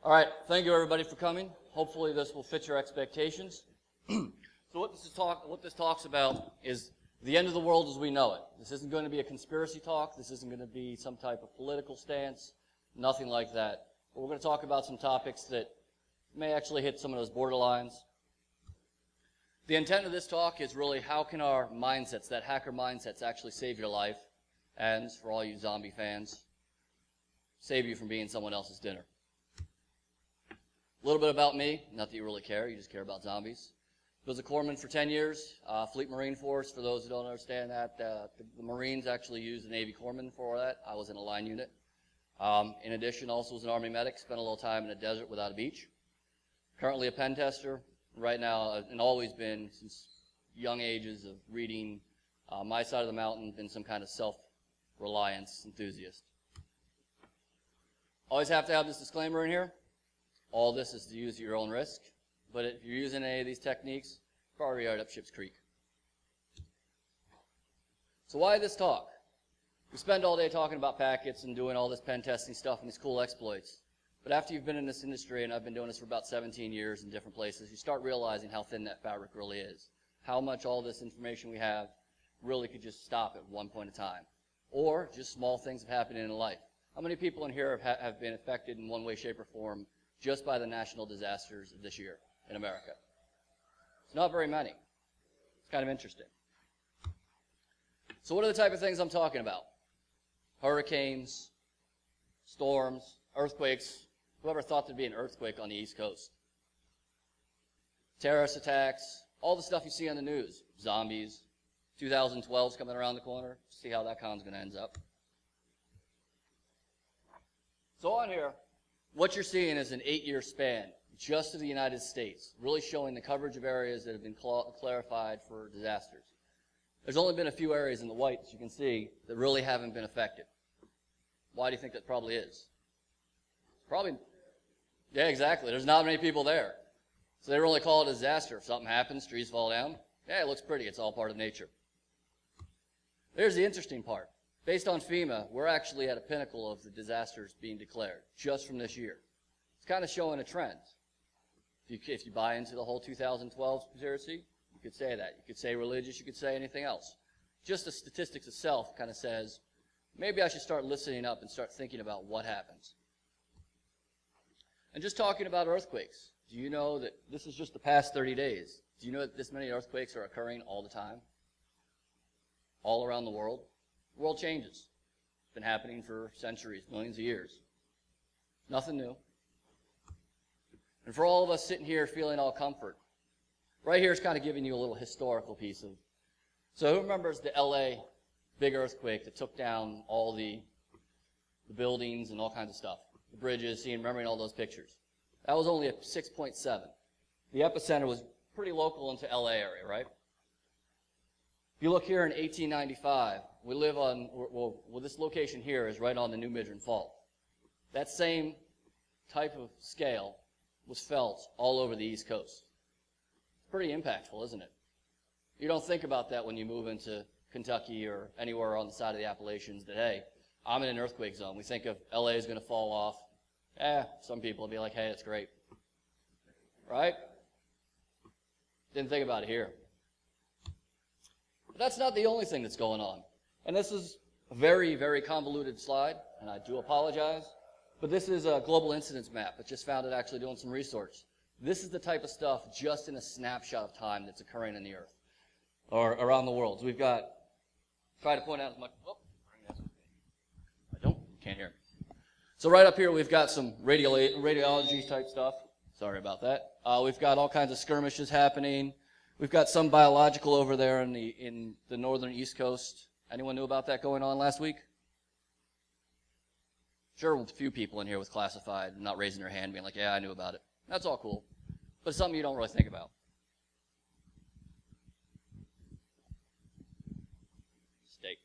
All right, thank you everybody for coming. Hopefully this will fit your expectations. So what this talks about is the end of the world as we know it. This isn't going to be a conspiracy talk. This isn't going to be some type of political stance. Nothing like that. But we're going to talk about some topics that may actually hit some of those borderlines. The intent of this talk is really how can our mindsets, that hacker mindsets, actually save your life, and for all you zombie fans, save you from being someone else's dinner. A little bit about me, not that you really care, you just care about zombies. I was a corpsman for 10 years, Fleet Marine Force, for those who don't understand that. The Marines actually used the Navy corpsman for that. I was in a line unit. In addition, also was an Army medic, spent a little time in a desert without a beach. Currently a pen tester, right now, and always been, since young ages of reading My Side of the Mountain, been some kind of self-reliance enthusiast. Always have to have this disclaimer in here. All this is to use at your own risk, but if you're using any of these techniques, probably right up ship's creek. So why this talk? We spend all day talking about packets and doing all this pen testing stuff and these cool exploits. But after you've been in this industry, and I've been doing this for about 17 years in different places, you start realizing how thin that fabric really is. How much all this information we have really could just stop at one point in time. Or just small things have happened in life. How many people in here have been affected in one way, shape, or form just by the national disasters of this year in America? It's not very many. It's kind of interesting. So what are the type of things I'm talking about? Hurricanes, storms, earthquakes. Whoever thought there'd be an earthquake on the East Coast? Terrorist attacks, all the stuff you see on the news. Zombies. 2012's coming around the corner. See how that con's going to end up. So on here, what you're seeing is an 8-year span just to the United States, really showing the coverage of areas that have been clarified for disasters. There's only been a few areas in the white, as you can see, that really haven't been affected. Why do you think that probably is? Probably, yeah, exactly. There's not many people there. So they really call it a disaster. If something happens, trees fall down, yeah, it looks pretty. It's all part of nature. There's the interesting part. Based on FEMA, we're actually at a pinnacle of the disasters being declared just from this year. It's kind of showing a trend. If you buy into the whole 2012 conspiracy, you could say that. You could say religious, you could say anything else. Just the statistics itself kind of says, maybe I should start listening up and start thinking about what happens. And just talking about earthquakes, do you know that this is just the past 30 days? Do you know that this many earthquakes are occurring all the time? All around the world? The world changes. It's been happening for centuries, millions of years. Nothing new. And for all of us sitting here feeling all comfort, right here is kind of giving you a little historical piece of. So who remembers the LA big earthquake that took down all the buildings and all kinds of stuff? The bridges, remembering all those pictures. That was only a 6.7. The epicenter was pretty local into LA area, right? If you look here in 1895, we live on, well, this location here is right on the New Midland Fault. That same type of scale was felt all over the East Coast. It's pretty impactful, isn't it? You don't think about that when you move into Kentucky or anywhere on the side of the Appalachians that, hey, I'm in an earthquake zone. We think of LA is going to fall off. Some people will be like, hey, that's great. Right? Didn't think about it here. But that's not the only thing that's going on. And this is a very, very convoluted slide, and I do apologize. But this is a global incidence map. I just found it actually doing some research. This is the type of stuff just in a snapshot of time that's occurring in the earth or around the world. So we've got, try to point out as much, I don't, can't hear. So right up here we've got some radiology type stuff. Sorry about that. We've got all kinds of skirmishes happening. We've got some biological over there in the northern East Coast. Anyone knew about that going on last week? Sure, a few people in here with classified, not raising their hand, being like, yeah, I knew about it. That's all cool. But it's something you don't really think about. Steak.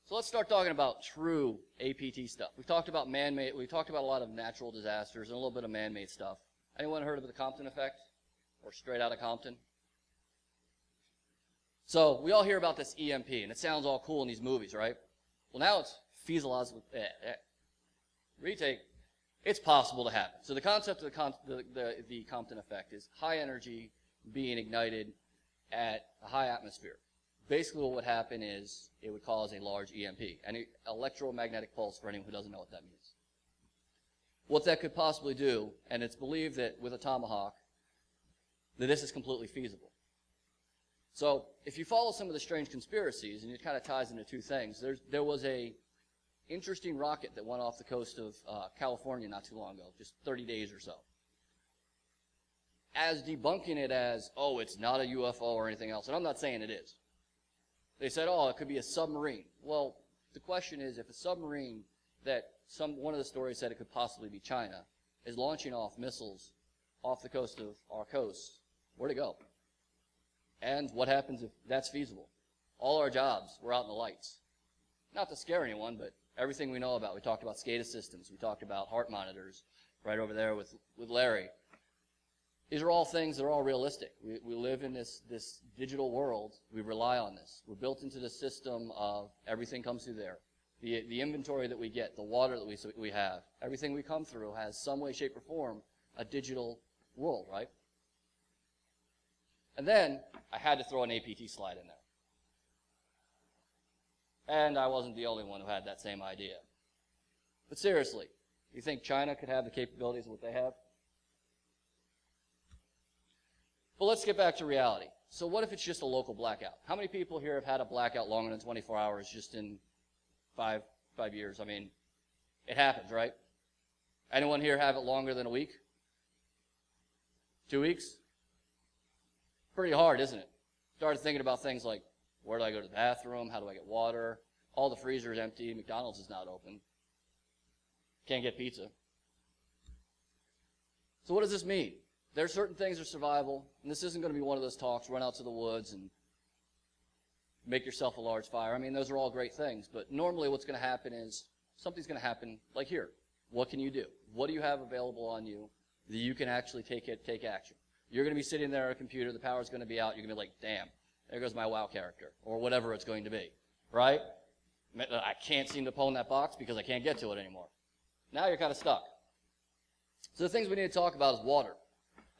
So let's start talking about true APT stuff. We've talked about man-made, we've talked about a lot of natural disasters and a little bit of man-made stuff. Anyone heard of the Compton effect? Or straight out of Compton? So we all hear about this EMP, and it sounds all cool in these movies, right? Well, now it's retake. it's possible to happen. So the concept of the Compton effect is high energy being ignited at a high atmosphere. Basically what would happen is it would cause a large EMP, an electromagnetic pulse for anyone who doesn't know what that means. What that could possibly do, and it's believed that with a tomahawk, that this is completely feasible. So if you follow some of the strange conspiracies, and it kind of ties into two things, there was a interesting rocket that went off the coast of California not too long ago, just 30 days or so. As debunking it as, oh, it's not a UFO or anything else, and I'm not saying it is. They said, oh, it could be a submarine. Well, the question is, if a submarine that one of the stories said it could possibly be China is launching off missiles off the coast of our coast, where'd it go? And what happens if that's feasible? All our jobs were out in the lights. Not to scare anyone, but everything we know about. We talked about SCADA systems. We talked about heart monitors right over there with Larry. These are all things that are all realistic. We live in this digital world. We rely on this. We're built into the system of everything comes through there. The inventory that we get, the water that we have, everything we come through has some way, shape, or form a digital world, right? And then I had to throw an APT slide in there. And I wasn't the only one who had that same idea. But seriously, you think China could have the capabilities of what they have? But let's get back to reality. So what if it's just a local blackout? How many people here have had a blackout longer than 24 hours just in five years? I mean, it happens, right? Anyone here have it longer than a week? 2 weeks? Pretty hard, isn't it? Started thinking about things like, where do I go to the bathroom? How do I get water? All the freezer is empty. McDonald's is not open. Can't get pizza. So what does this mean? There are certain things of survival, and this isn't going to be one of those talks, run out to the woods and make yourself a large fire. I mean, those are all great things, but normally what's going to happen is something's going to happen like here. What can you do? What do you have available on you that you can actually take action? You're going to be sitting there at a computer, the power's going to be out, you're going to be like, damn, there goes my WoW character, or whatever it's going to be, right? I can't seem to pull in that box because I can't get to it anymore. Now you're kind of stuck. So the things we need to talk about is water.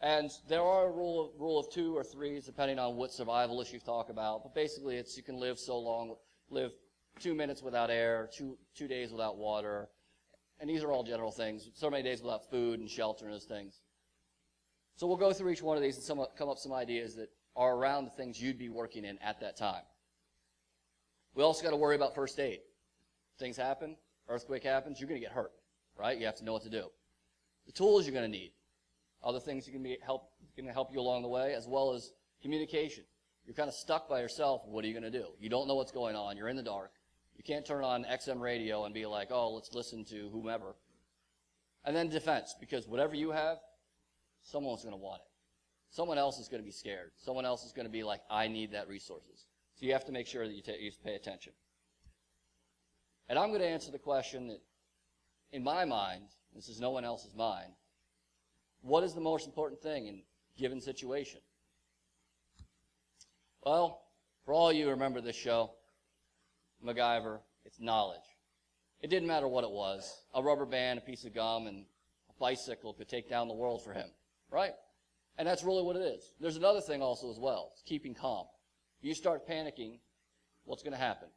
And there are a rule of 2 or 3, depending on what survival issue you talk about. But basically, it's you can live so long, live 2 minutes without air, two days without water. And these are all general things. So many days without food and shelter and those things. So we'll go through each one of these and come up with some ideas that are around the things you'd be working in at that time. We also got to worry about first aid. Things happen, earthquake happens, you're going to get hurt, right? You have to know what to do. The tools you're going to need. Other things that can help you along the way, as well as communication. You're kind of stuck by yourself. What are you going to do? You don't know what's going on. You're in the dark. You can't turn on XM radio and be like, oh, let's listen to whomever. And then defense, because whatever you have, someone's going to want it. Someone else is going to be scared. Someone else is going to be like, I need that resources. So you have to make sure that you pay attention. And I'm going to answer the question that, in my mind, this is no one else's mind, what is the most important thing in a given situation? Well, for all you who remember this show, MacGyver, it's knowledge. It didn't matter what it was. A rubber band, a piece of gum, and a bicycle could take down the world for him, right? And that's really what it is. There's another thing also as well. It's keeping calm. You start panicking, what's going to happen?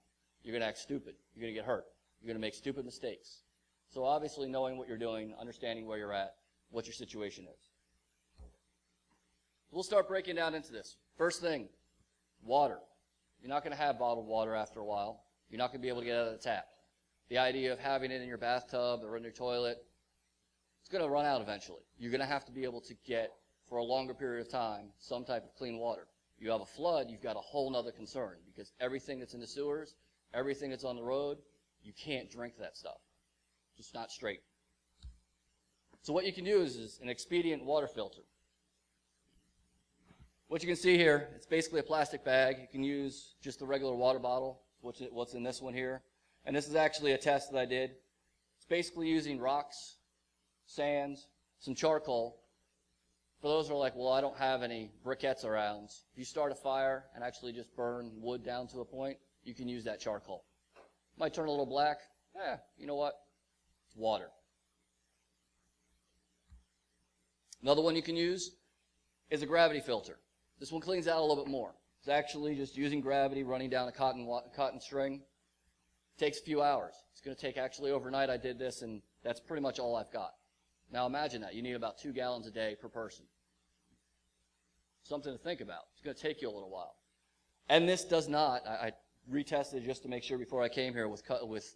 You're going to act stupid. You're going to get hurt. You're going to make stupid mistakes. So obviously knowing what you're doing, understanding where you're at, what your situation is. We'll start breaking down into this. First thing, water. You're not going to have bottled water after a while. You're not going to be able to get out of the tap. The idea of having it in your bathtub or in your toilet, it's going to run out eventually. You're going to have to be able to get, for a longer period of time, some type of clean water. You have a flood, you've got a whole other concern, because everything that's in the sewers, everything that's on the road, you can't drink that stuff. Just not straight. So what you can use is an expedient water filter. What you can see here, it's basically a plastic bag. You can use just the regular water bottle, what's in this one here. And this is actually a test that I did. It's basically using rocks, sands, some charcoal. For those who are like, well, I don't have any briquettes around. If you start a fire and actually just burn wood down to a point, you can use that charcoal. Might turn a little black. You know what? It's water. Another one you can use is a gravity filter. This one cleans out a little bit more. It's actually just using gravity, running down a cotton string. Takes a few hours. It's going to take actually overnight. I did this, and that's pretty much all I've got. Now imagine that. You need about 2 gallons a day per person. Something to think about. It's going to take you a little while. And this does not, I retested just to make sure before I came here with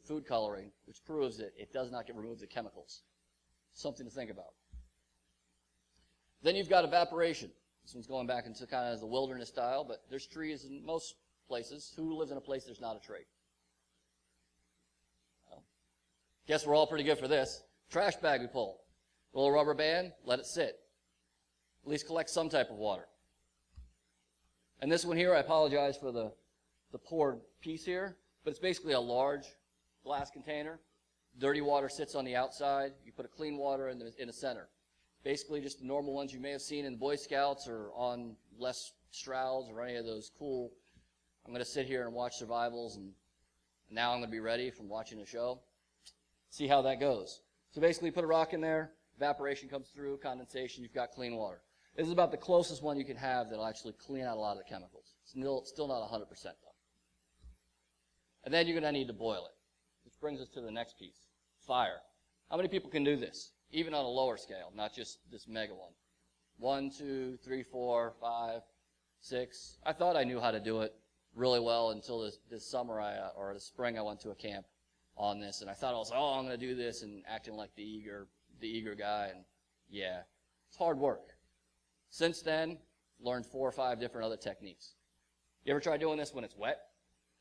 food coloring, which proves that it does not remove the chemicals. Something to think about. Then you've got evaporation. This one's going back into kind of the wilderness style, but there's trees in most places. Who lives in a place there's not a tree? Well, guess we're all pretty good for this. Trash bag we pull. Little rubber band, let it sit. At least collect some type of water. And this one here, I apologize for the poured piece here, but it's basically a large glass container. Dirty water sits on the outside. You put a clean water in the center. Basically just the normal ones you may have seen in the Boy Scouts or on Les Stroud's or any of those cool, I'm going to sit here and watch survivals, and now I'm going to be ready from watching a show. See how that goes. So basically put a rock in there, evaporation comes through, condensation, you've got clean water. This is about the closest one you can have that'll actually clean out a lot of the chemicals. It's still not 100% though. And then you're going to need to boil it. Which brings us to the next piece, fire. How many people can do this? Even on a lower scale, not just this mega one. 1, 2, 3, 4, 5, 6. I thought I knew how to do it really well until this summer or this spring I went to a camp on this, and I thought I was, I'm going to do this, and acting like the eager guy, and yeah, it's hard work. Since then, learned 4 or 5 different other techniques. You ever try doing this when it's wet?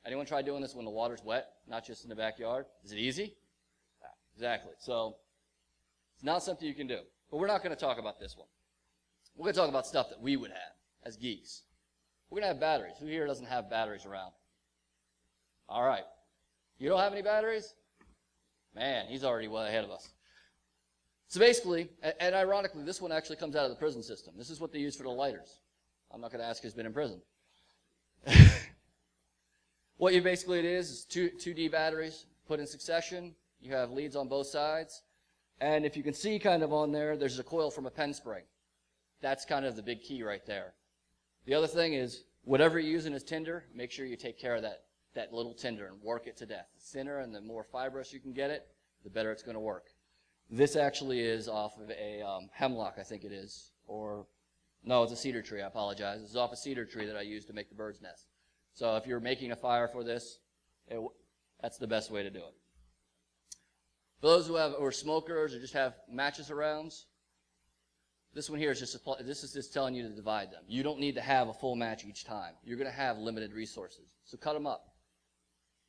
Anyone try doing this when the water's wet, not just in the backyard? Is it easy? Exactly. So it's not something you can do. But we're not going to talk about this one. We're going to talk about stuff that we would have as geeks. We're going to have batteries. Who here doesn't have batteries around? All right. You don't have any batteries? Man, he's already well ahead of us. So basically, and ironically, this one actually comes out of the prison system. This is what they use for the lighters. I'm not going to ask who's been in prison. What you basically it is 2D batteries put in succession. You have leads on both sides. And if you can see kind of on there, there's a coil from a pen spring. That's kind of the big key right there. The other thing is, whatever you're using as tinder, make sure you take care of that little tinder and work it to death. The thinner and the more fibrous you can get it, the better it's going to work. This actually is off of a hemlock, I think it is. Or, no, it's a cedar tree, I apologize. This is off a cedar tree that I used to make the bird's nest. So if you're making a fire for this, that's the best way to do it. For those who are smokers or just have matches around, this one here is just telling you to divide them. You don't need to have a full match each time. You're going to have limited resources. So cut them up.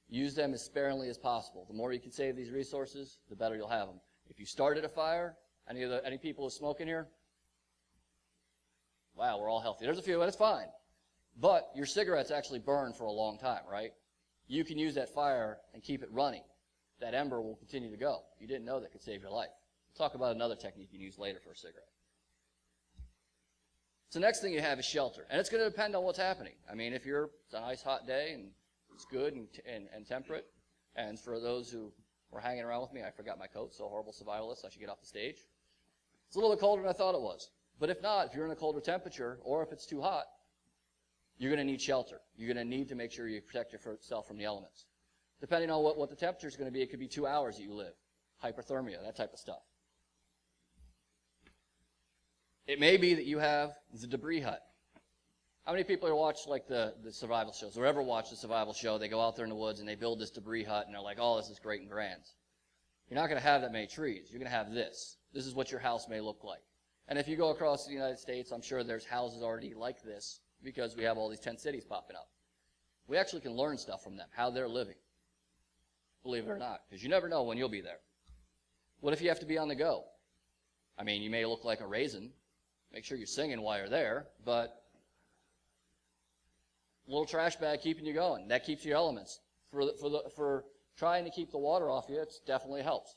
Use them as sparingly as possible. The more you can save these resources, the better you'll have them. If you started a fire, any people who smoke in here? Wow, we're all healthy. There's a few, and it's fine. But your cigarettes actually burn for a long time, right? You can use that fire and keep it running. That ember will continue to go. You didn't know that could save your life. We'll talk about another technique you can use later for a cigarette. So next thing you have is shelter. And it's going to depend on what's happening. I mean, if it's a nice hot day and it's good and temperate, and for those who were hanging around with me, I forgot my coat, so a horrible survivalist, I should get off the stage. It's a little bit colder than I thought it was. But if not, if you're in a colder temperature, or if it's too hot, you're going to need shelter. You're going to need to make sure you protect yourself from the elements. Depending on what the temperature is going to be, it could be 2 hours that you live. Hypothermia, that type of stuff. It may be that you have the debris hut. How many people have watched like the survival shows, or ever watched the survival show? They go out there in the woods and they build this debris hut and they're like, oh, this is great and grand. You're not going to have that many trees. You're going to have this. This is what your house may look like. And if you go across the United States, I'm sure there's houses already like this because we have all these tent cities popping up. We actually can learn stuff from them, how they're living. Believe it or not, because you never know when you'll be there. What if you have to be on the go? I mean, you may look like a raisin. Make sure you're singing while you're there, but a little trash bag keeping you going. That keeps your elements. For trying to keep the water off you, it definitely helps.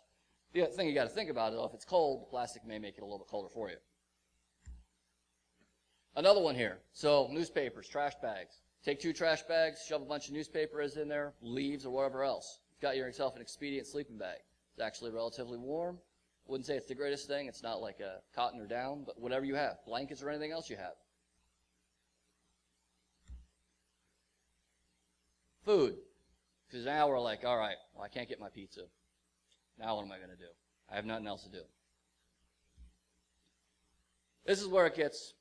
The other thing you got to think about is if it's cold, the plastic may make it a little bit colder for you. Another one here. So newspapers, trash bags. Take 2 trash bags, shove a bunch of newspapers in there, leaves or whatever else. You've got yourself an expedient sleeping bag. It's actually relatively warm, Wouldn't say it's the greatest thing. It's not like a cotton or down, but whatever you have, blankets or anything else you have. Food. Because now we're like, all right, well, I can't get my pizza. Now what am I going to do? I have nothing else to do. This is where it gets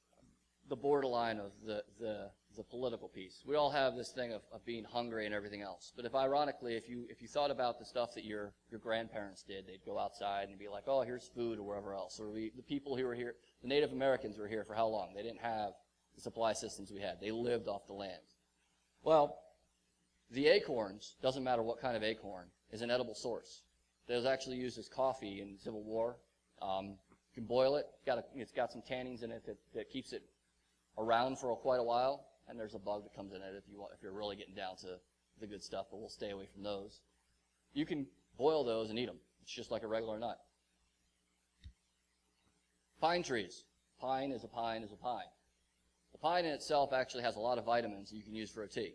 the borderline of the political piece. We all have this thing of being hungry and everything else. But ironically, if you thought about the stuff that your grandparents did, they'd go outside and be like, oh, here's food or wherever else. Or the people who were here, the Native Americans were here for how long? They didn't have the supply systems we had. They lived off the land. Well, the acorns, doesn't matter what kind of acorn, is an edible source. It was actually used as coffee in the Civil War. You can boil it. It's got some tannins in it that keeps it around for quite a while. And there's a bug that comes in it if you're really getting down to the good stuff, but we'll stay away from those. You can boil those and eat them. It's just like a regular nut. Pine trees. Pine is a pine is a pine. The pine in itself actually has a lot of vitamins that you can use for a tea.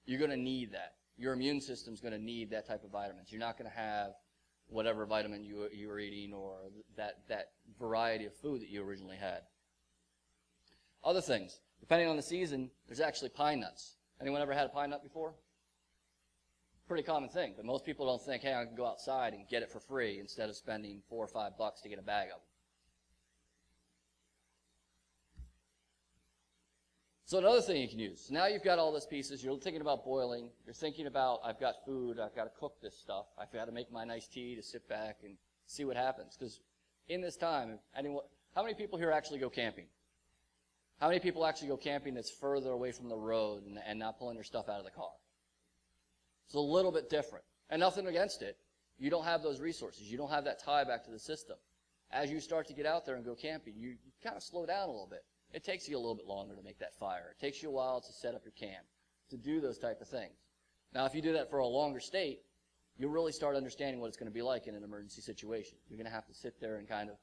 You're going to need that. Your immune system's going to need that type of vitamins. You're not going to have whatever vitamin you were eating or that variety of food that you originally had. Other things. Depending on the season, there's actually pine nuts. Anyone ever had a pine nut before? Pretty common thing, but most people don't think, hey, I can go outside and get it for free instead of spending $4 or $5 to get a bag of them. So another thing you can use. So now you've got all these pieces. You're thinking about boiling. You're thinking about, I've got food. I've got to cook this stuff. I've got to make my nice tea to sit back and see what happens. Because in this time, how many people here actually go camping? How many people actually go camping that's further away from the road and not pulling their stuff out of the car? It's a little bit different. And nothing against it. You don't have those resources. You don't have that tie back to the system. As you start to get out there and go camping, you kind of slow down a little bit. It takes you a little bit longer to make that fire. It takes you a while to set up your camp, to do those type of things. Now, if you do that for a longer state, you'll really start understanding what it's going to be like in an emergency situation. You're going to have to sit there and kind of,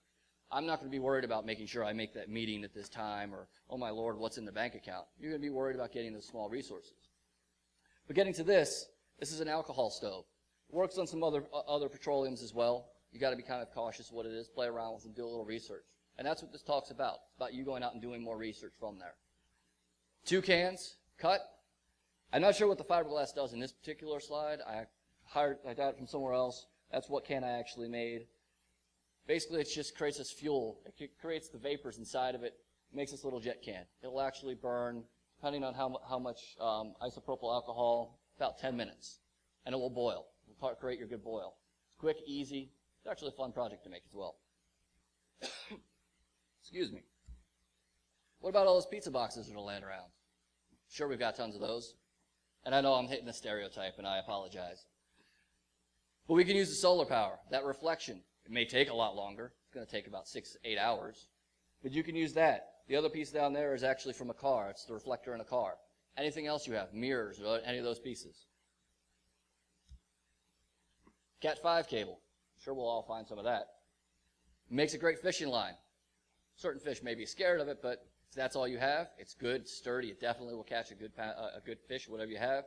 I'm not going to be worried about making sure I make that meeting at this time or, oh my Lord, what's in the bank account? You're going to be worried about getting those small resources. But getting to this is an alcohol stove. It works on some other petroleums as well. You got to be kind of cautious what it is, play around with and do a little research. And that's what this talk's about. It's about you going out and doing more research from there. 2 cans, cut. I'm not sure what the fiberglass does in this particular slide. I got it from somewhere else. That's what can I actually made. Basically, it just creates this fuel. It creates the vapors inside of it, makes this little jet can. It'll actually burn, depending on how much isopropyl alcohol, about 10 minutes. And it will boil. It will create your good boil. It's quick, easy. It's actually a fun project to make as well. Excuse me. What about all those pizza boxes that are laying around? Sure, we've got tons of those. And I know I'm hitting a stereotype, and I apologize. But we can use the solar power, that reflection. It may take a lot longer. It's going to take about 6 to 8 hours. But you can use that. The other piece down there is actually from a car. It's the reflector in a car. Anything else you have, mirrors, or any of those pieces. Cat 5 cable. Sure, we'll all find some of that. It makes a great fishing line. Certain fish may be scared of it, but if that's all you have, it's good, sturdy. It definitely will catch a good fish, whatever you have.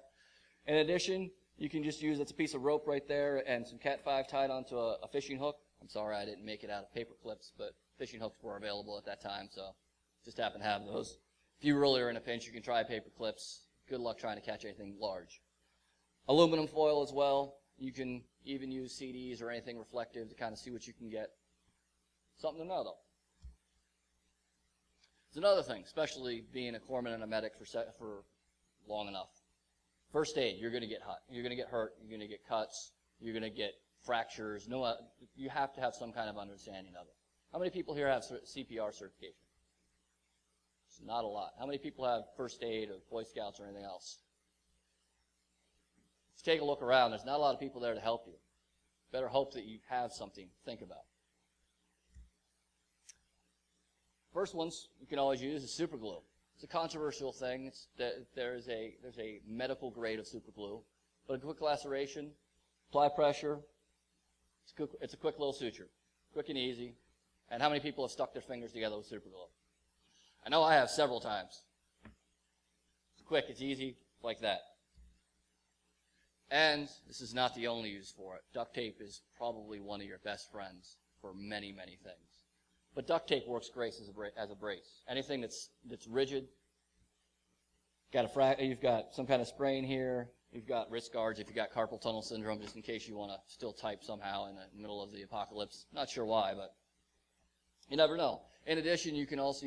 In addition, you can just use, it's a piece of rope right there and some Cat 5 tied onto a fishing hook. I'm sorry I didn't make it out of paper clips, but fishing hooks were available at that time, so just happen to have those. If you really are in a pinch, you can try paper clips. Good luck trying to catch anything large. Aluminum foil as well. You can even use CDs or anything reflective to kind of see what you can get. Something to know, though. It's another thing, especially being a corpsman and a medic for long enough. First aid, you're going to get hurt, you're going to get cuts, you're going to get fractures. You have to have some kind of understanding of it. How many people here have CPR certification? It's not a lot. How many people have first aid or Boy Scouts or anything else? If you take a look around, there's not a lot of people there to help you. Better hope that you have something to think about. First ones you can always use is super glue. It's a controversial thing. There's a medical grade of super glue, but a quick laceration, apply pressure. It's a quick little suture, quick and easy. And how many people have stuck their fingers together with super glue? I know I have several times. It's quick, it's easy, like that. And this is not the only use for it. Duct tape is probably one of your best friends for many, many things. But duct tape works great as a brace. Anything that's rigid. You've got some kind of sprain here. You've got wrist guards if you've got carpal tunnel syndrome, just in case you want to still type somehow in the middle of the apocalypse. Not sure why, but you never know. In addition, you can also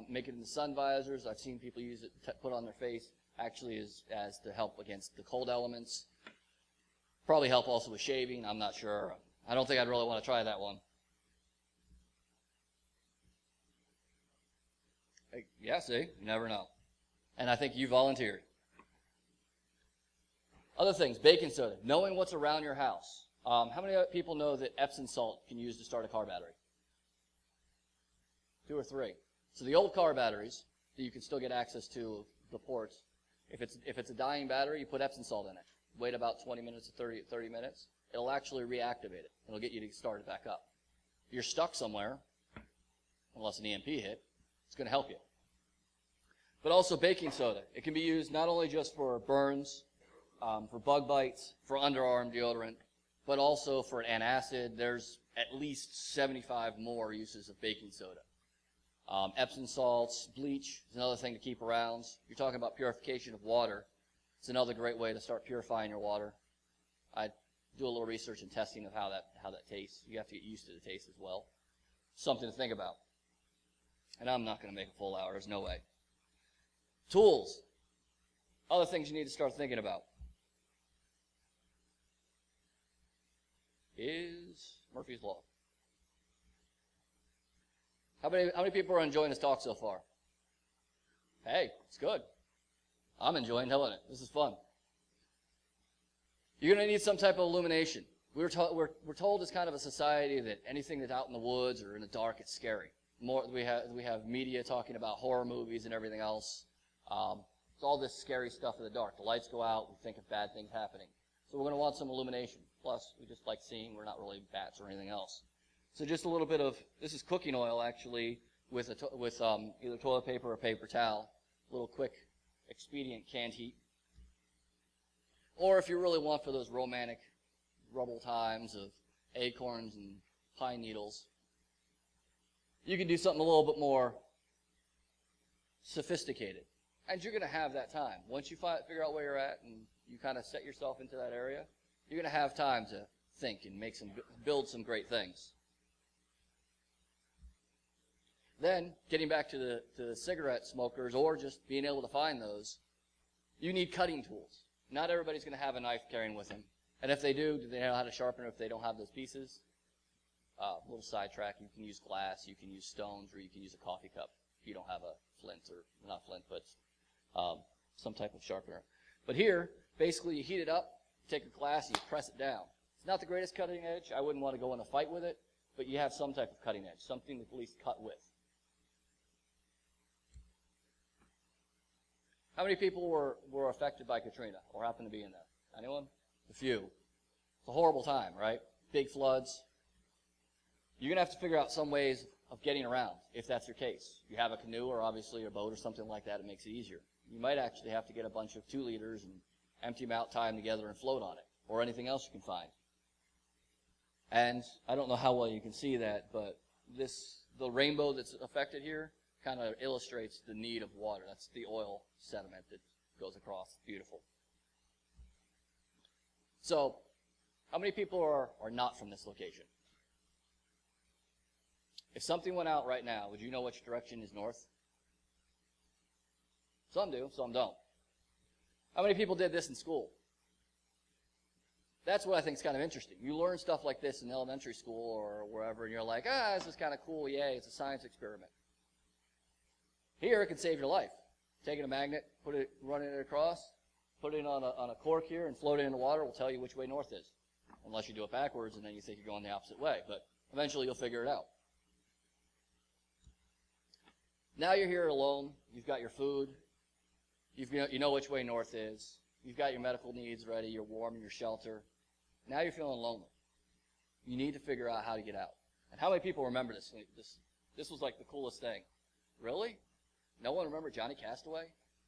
make it in the sun visors. I've seen people use it to put on their face, actually as to help against the cold elements. Probably help also with shaving. I'm not sure. I don't think I'd really want to try that one. Yeah, see? You never know. And I think you volunteered. Other things, baking soda. Knowing what's around your house. How many people know that Epsom salt can use to start a car battery? 2 or 3. So the old car batteries that you can still get access to the ports, if it's a dying battery, you put Epsom salt in it. Wait about 20 minutes to 30 minutes. It'll actually reactivate it. It'll get you to start it back up. If you're stuck somewhere, unless an EMP hit, it's going to help you. But also baking soda. It can be used not only just for burns, for bug bites, for underarm deodorant, but also for an antacid. There's at least 75 more uses of baking soda. Epsom salts, bleach is another thing to keep around. You're talking about purification of water. It's another great way to start purifying your water. I do a little research and testing of how that tastes. You have to get used to the taste as well. Something to think about. And I'm not going to make a full hour. There's no way. Tools. Other things you need to start thinking about is Murphy's Law. How many people are enjoying this talk so far? Hey, it's good. I'm enjoying telling it. This is fun. You're going to need some type of illumination. We're told as kind of a society that anything that's out in the woods or in the dark, it's scary. We have media talking about horror movies and everything else. It's all this scary stuff in the dark. The lights go out, we think of bad things happening. So we're going to want some illumination. Plus, we just like seeing. We're not really bats or anything else. So just a little bit of, this is cooking oil actually, with either toilet paper or paper towel. A little quick, expedient canned heat. Or if you really want for those romantic rubble times of acorns and pine needles, you can do something a little bit more sophisticated. And you're going to have that time. Once you figure out where you're at and you kind of set yourself into that area, you're going to have time to think and build some great things. Then, getting back to the cigarette smokers or just being able to find those, you need cutting tools. Not everybody's going to have a knife carrying with them. And if they do they know how to sharpen it if they don't have those pieces? Little sidetrack, you can use glass, you can use stones, or you can use a coffee cup if you don't have a flint, or not flint, but some type of sharpener. But here, basically you heat it up, take a glass, and you press it down. It's not the greatest cutting edge. I wouldn't want to go in a fight with it, but you have some type of cutting edge, something to at least cut with. How many people were affected by Katrina or happened to be in there? Anyone? A few. It's a horrible time, right? Big floods. You're going to have to figure out some ways of getting around, if that's your case. You have a canoe or obviously a boat or something like that, it makes it easier. You might actually have to get a bunch of 2-liters and empty them out, tie them together, and float on it, or anything else you can find. And I don't know how well you can see that, but the rainbow that's affected here kind of illustrates the need of water. That's the oil sediment that goes across. It's beautiful. So, how many people are not from this location? If something went out right now, would you know which direction is north? Some do, some don't. How many people did this in school? That's what I think is kind of interesting. You learn stuff like this in elementary school or wherever, and you're like, this is kind of cool, yay, it's a science experiment. Here, it can save your life. Taking a magnet, running it across, put it on a cork here, and float it in the water will tell you which way north is. Unless you do it backwards, and then you think you're going the opposite way. But eventually, you'll figure it out. Now you're here alone. You've got your food. You know which way north is. You've got your medical needs ready. You're warm in your shelter. Now you're feeling lonely. You need to figure out how to get out. And how many people remember this? This was like the coolest thing. Really? No one remember Johnny Castaway?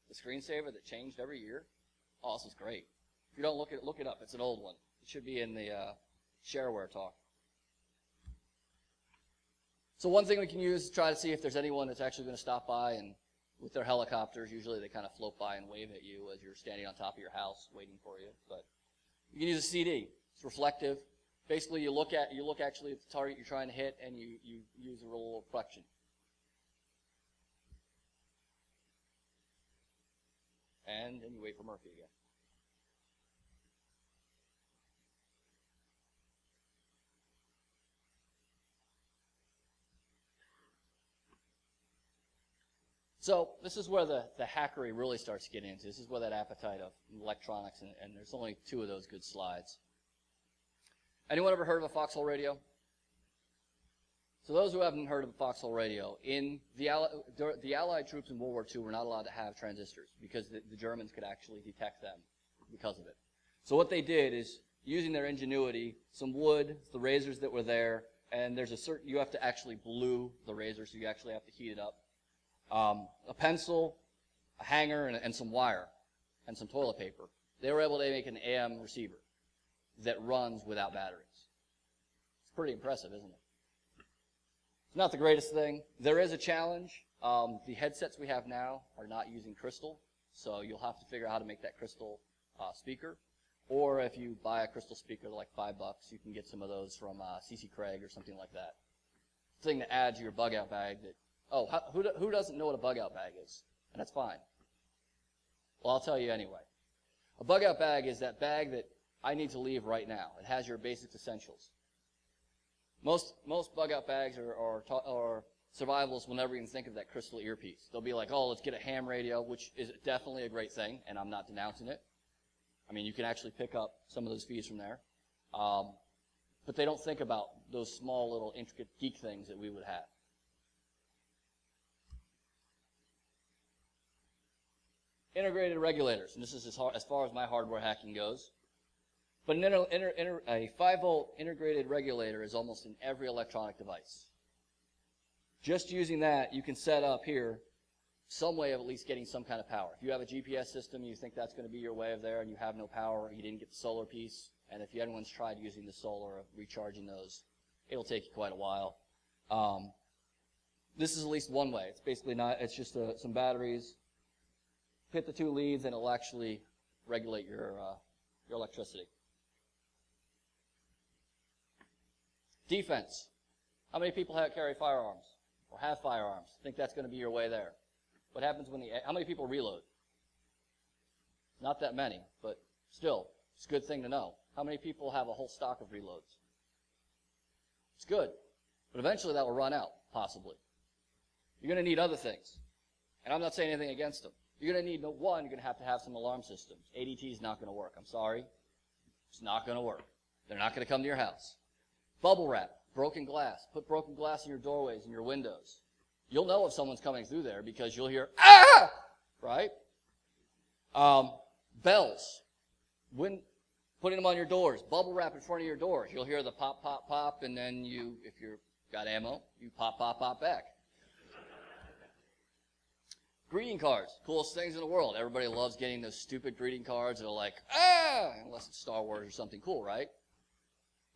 The screensaver that changed every year? Oh, this is great. If you don't look it up. It's an old one. It should be in the shareware talk. So one thing we can use is try to see if there's anyone that's actually going to stop by, and with their helicopters, usually they kind of float by and wave at you as you're standing on top of your house waiting for you. But you can use a CD. It's reflective. Basically, you look actually at the target you're trying to hit, and you use a little reflection. And then you wait for Murphy again. So this is where the hackery really starts to get into. This is where that appetite of electronics, and there's only 2 of those good slides. Anyone ever heard of a foxhole radio? So those who haven't heard of a foxhole radio, in the Allied troops in World War II were not allowed to have transistors because the Germans could actually detect them because of it. So what they did is, using their ingenuity, some wood, the razors that were there, and there's a certain, you have to actually glue the razor, so you actually have to heat it up. A pencil, a hanger, and some wire, and some toilet paper. They were able to make an AM receiver that runs without batteries. It's pretty impressive, isn't it? It's not the greatest thing. There is a challenge. The headsets we have now are not using crystal, so you'll have to figure out how to make that crystal speaker. Or if you buy a crystal speaker, they're like $5, you can get some of those from C.C. Craig or something like that. Thing to add to your bug-out bag that, who doesn't know what a bug-out bag is? And that's fine. Well, I'll tell you anyway. A bug-out bag is that bag that I need to leave right now. It has your basic essentials. Most bug-out bags or survivalists will never even think of that crystal earpiece. They'll be like, oh, let's get a ham radio, which is definitely a great thing, and I'm not denouncing it. I mean, you can actually pick up some of those fees from there. But they don't think about those small little intricate geek things that we would have. Integrated regulators, and this is as far as my hardware hacking goes. But a 5-volt integrated regulator is almost in every electronic device. Just using that, you can set up here some way of at least getting some kind of power. If you have a GPS system, you think that's going to be your way of there, and you have no power, or you didn't get the solar piece, and if anyone's tried using the solar or recharging those, it'll take you quite a while. This is at least one way. It's basically not, it's just some batteries. Hit the 2 leads, and it'll actually regulate your electricity. Defense. How many people carry firearms or have firearms? Think that's going to be your way there? What happens how many people reload? Not that many, but still, it's a good thing to know. How many people have a whole stock of reloads? It's good, but eventually that will run out, possibly. You're going to need other things, and I'm not saying anything against them. You're going to need, one, you're going to have some alarm systems. ADT is not going to work. I'm sorry. It's not going to work. They're not going to come to your house. Bubble wrap, broken glass. Put broken glass in your doorways and your windows. You'll know if someone's coming through there because you'll hear, ah! Right? Bells. Putting them on your doors. Bubble wrap in front of your doors. You'll hear the pop, pop, pop, and then if you've got ammo, you pop, pop, pop back. Greeting cards, coolest things in the world. Everybody loves getting those stupid greeting cards that are like, ah, unless it's Star Wars or something cool, right?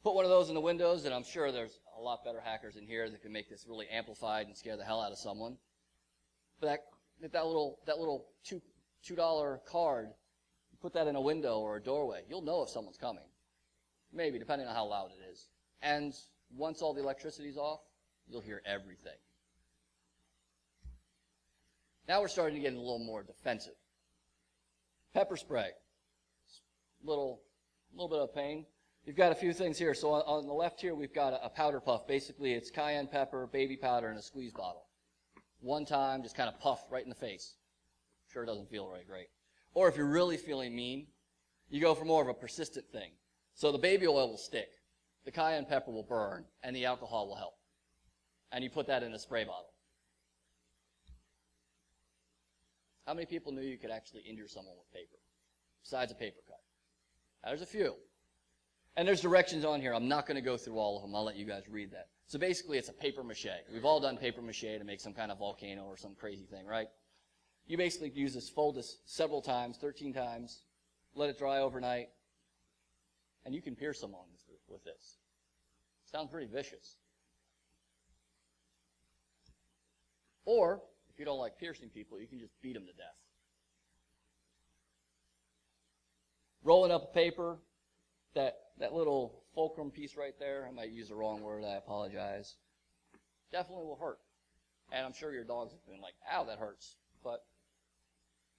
Put one of those in the windows, and I'm sure there's a lot better hackers in here that can make this really amplified and scare the hell out of someone. But that little $2 card, you put that in a window or a doorway, you'll know if someone's coming. Maybe, depending on how loud it is. And once all the electricity's off, you'll hear everything. Now we're starting to get a little more defensive. Pepper spray. Little bit of pain. We've got a few things here. So on the left here, we've got a powder puff. Basically, it's cayenne pepper, baby powder, and a squeeze bottle. One time, just kind of puff right in the face. Sure doesn't feel very great. Or if you're really feeling mean, you go for more of a persistent thing. So the baby oil will stick, the cayenne pepper will burn, and the alcohol will help. And you put that in a spray bottle. How many people knew you could actually injure someone with paper, besides a paper cut? There's a few. And there's directions on here. I'm not going to go through all of them. I'll let you guys read that. So basically, it's a paper mache. We've all done paper mache to make some kind of volcano or some crazy thing, right? You basically use this, fold this several times, 13 times, let it dry overnight, and you can pierce someone with this. Sounds pretty vicious. Or, if you don't like piercing people, you can just beat them to death. Rolling up a paper, that little fulcrum piece right there, I might use the wrong word, I apologize, definitely will hurt. And I'm sure your dogs have been like, ow, that hurts. But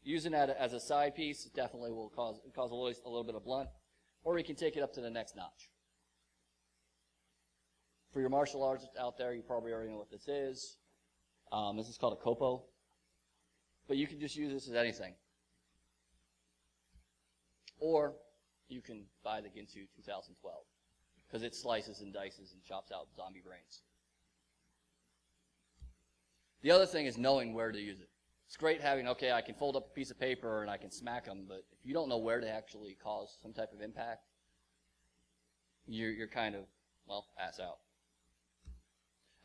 using that as a side piece definitely will cause a little bit of blunt. Or you can take it up to the next notch. For your martial artists out there, you probably already know what this is. This is called a kopo. But you can just use this as anything. Or you can buy the Ginsu 2012 because it slices and dices and chops out zombie brains. The other thing is knowing where to use it. It's great having, okay, I can fold up a piece of paper and I can smack them, but if you don't know where to actually cause some type of impact, you're kind of, well, ass out.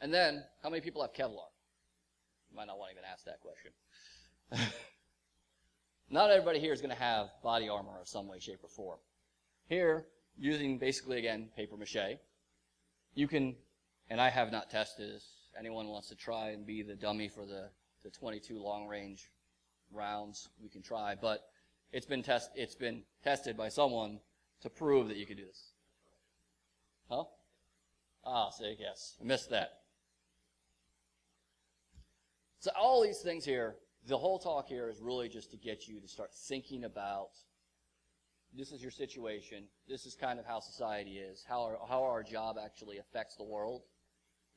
And then, how many people have Kevlar? You might not want to even ask that question. Not everybody here is going to have body armor of some way, shape, or form. Here, using basically, again, paper mache, you can, and I have not tested this, anyone wants to try and be the dummy for the 22 long-range rounds, we can try, but it's been tested by someone to prove that you can do this. Huh? Ah, see, yes, I missed that. So all these things here, the whole talk here is really just to get you to start thinking about, this is your situation, this is kind of how society is, how our job actually affects the world.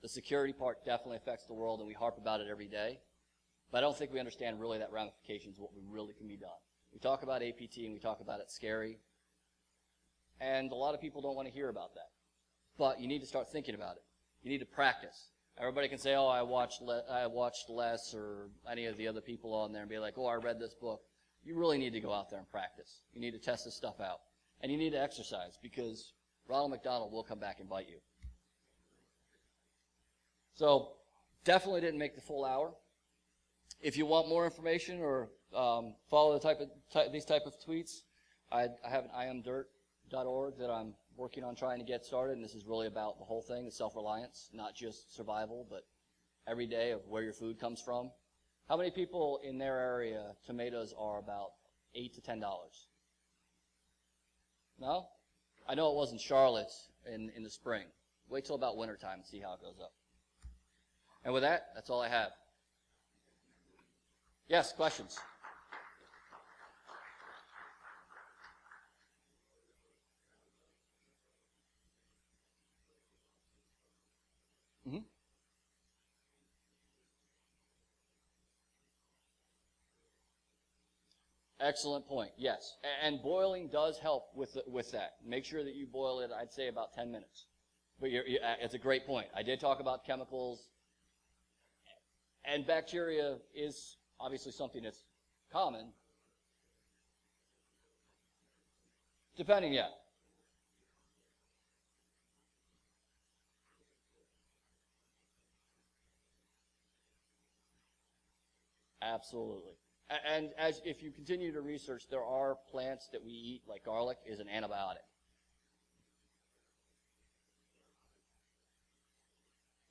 The security part definitely affects the world, and we harp about it every day. But I don't think we understand really that ramifications, what really can be done. We talk about APT and we talk about it scary, and a lot of people don't want to hear about that. But you need to start thinking about it. You need to practice. Everybody can say, oh, I watched Les or any of the other people on there and be like, oh, I read this book. You really need to go out there and practice. You need to test this stuff out. And you need to exercise because Ronald McDonald will come back and bite you. So definitely didn't make the full hour. If you want more information or follow these type of tweets, I have an iamdirt.org that I'm working on trying to get started, and this is really about the whole thing, the self-reliance, not just survival, but every day of where your food comes from. How many people in their area, tomatoes are about $8 to $10? No? I know it was in Charlotte in the spring. Wait till about wintertime and see how it goes up. And with that, that's all I have. Yes, questions? Mm-hmm. Excellent point. Yes, and boiling does help with that. Make sure that you boil it. I'd say about 10 minutes. But it's a great point. I did talk about chemicals, and bacteria is obviously something that's common. Depending, yeah. Absolutely. And if you continue to research, there are plants that we eat, like garlic, is an antibiotic.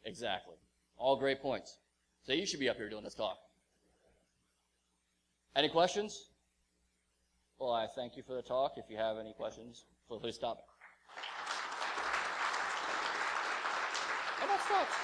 Exactly. All great points. So you should be up here doing this talk. Any questions? Well, I thank you for the talk. If you have any questions, please stop me. And that sucks.